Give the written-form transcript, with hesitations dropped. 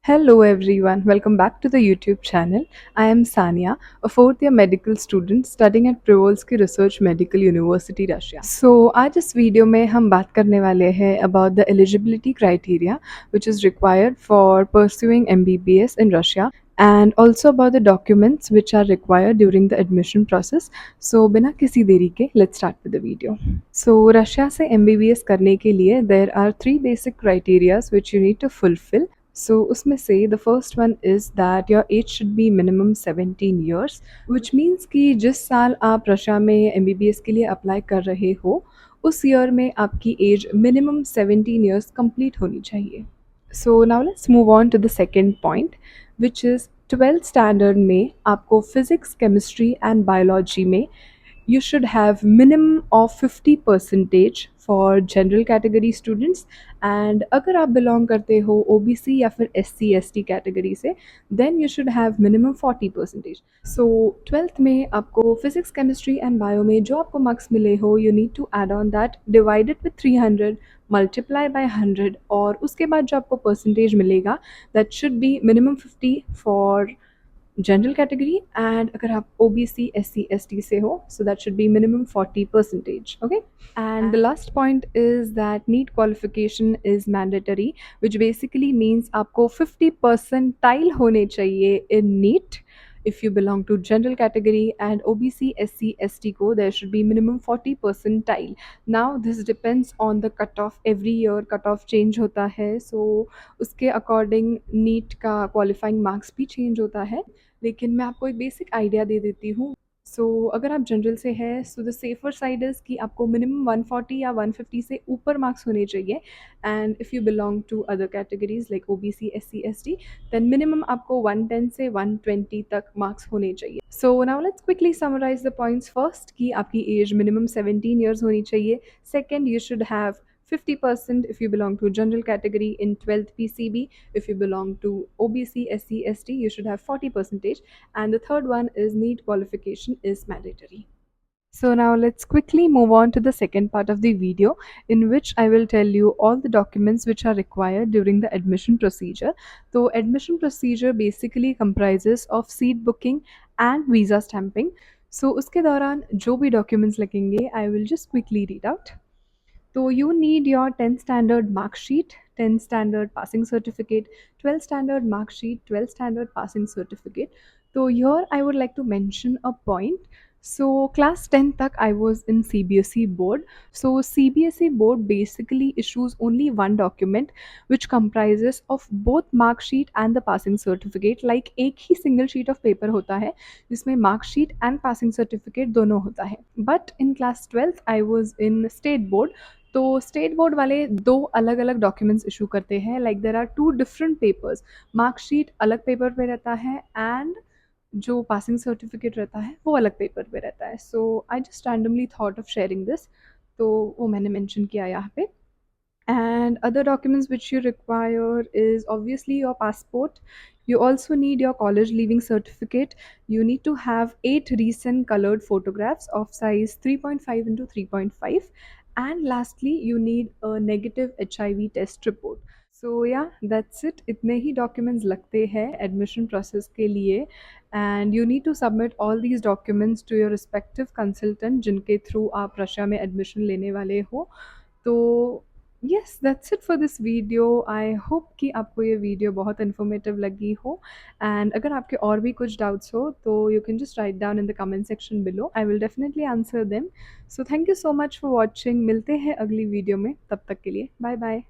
Hello everyone, welcome back to the YouTube channel. I am Sania, a fourth year medical student studying at Przewalski Research Medical University, Russia. So आज इस video में हम बात करने वाले हैं about the eligibility criteria which is required for pursuing MBBS in Russia and also about the documents which are required during the admission process. So बिना किसी देरी के let's start with the video. So Russia से MBBS करने के लिए there are three basic criterias which you need to fulfill. So उसमें से the first one is that your age should be minimum 17 years, which means कि जिस साल आप रशिया में MBBS के लिए अप्लाई कर रहे हो उस ईयर में आपकी एज मिनिमम 17 years कंप्लीट होनी चाहिए. So now let's move on to the second point, which is 12th standard में आपको physics, chemistry and biology में you should have minimum of 50 percentage for general category students and अगर आप belong करते हो OBC या फिर SC ST category से then you should have minimum 40 percentage. So 12th में आपको physics, chemistry and bio में जो आपको marks मिले हो you need to add on that divided with 300 multiply by 100 और उसके बाद जो आपको percentage मिलेगा that should be minimum 50 for general category and अगर आप OBC SC ST से हो so that should be minimum 40 percentage. Okay, and the last point is that NEET qualification is mandatory, which basically means आपको 50 percentile होने चाहिए in NEET. If you belong to general category and OBC SC ST को there should be minimum 40 percentile. Now this depends on the cutoff, every year cutoff change होता है, so उसके according NEET का qualifying marks भी change होता है. लेकिन मैं आपको एक बेसिक आइडिया दे देती हूँ. सो अगर आप जनरल से हैं so the safer side is कि आपको मिनिमम 140 या 150 से ऊपर मार्क्स होने चाहिए and if you belong to other categories like OBC SC ST then minimum आपको 110 से 120 तक मार्क्स होने चाहिए. So now let's quickly summarise the points. First कि आपकी एज मिनिमम 17 ईयर्स होनी चाहिए. Second, you should have 50% if you belong to general category in 12th PCB. If you belong to OBC SC ST you should have 40 percentage, and the third one is NEET qualification is mandatory. So now let's quickly move on to the second part of the video in which I will tell you all the documents which are required during the admission procedure. So admission procedure basically comprises of seat booking and visa stamping. So उसके दौरान जो भी documents लगेंगे I will just quickly read out. So you need your 10th standard mark sheet, 10th standard passing certificate, 12th standard mark sheet, 12th standard passing certificate. So here I would like to mention a point. So class 10 tak I was in CBSE board. So CBSE board basically issues only one document which comprises of both mark sheet and the passing certificate. Like एक ही single sheet of paper होता है जिसमें mark sheet and passing certificate दोनों होता है. But in class 12th I was in state board. तो state board वाले दो अलग अलग डॉक्यूमेंट्स इशू करते हैं. Like there are two different papers. Marksheet अलग पेपर पे रहता है एंड जो पासिंग सर्टिफिकेट रहता है वो अलग पेपर पे रहता है. So I just randomly thought of sharing this, तो वो मैंने मेंशन किया यहाँ पे. And other documents which you require is obviously your passport. You also need your college leaving certificate. You need to have 8 recent colored photographs of size 3.5 into 3.5, and lastly you need a negative HIV test report. So yeah, that's it. इतने ही documents लगते हैं admission process के लिए, and you need to submit all these documents to your respective consultant जिनके through आप Russia में admission लेने वाले हो. तो yes, that's it for this video. I hope कि आपको ये वीडियो बहुत इन्फॉर्मेटिव लगी हो, एंड अगर आपके और भी कुछ डाउट्स हो तो you can just write down in the comment section below. I will definitely answer them. So thank you so much for watching. मिलते हैं अगली वीडियो में, तब तक के लिए बाय बाय.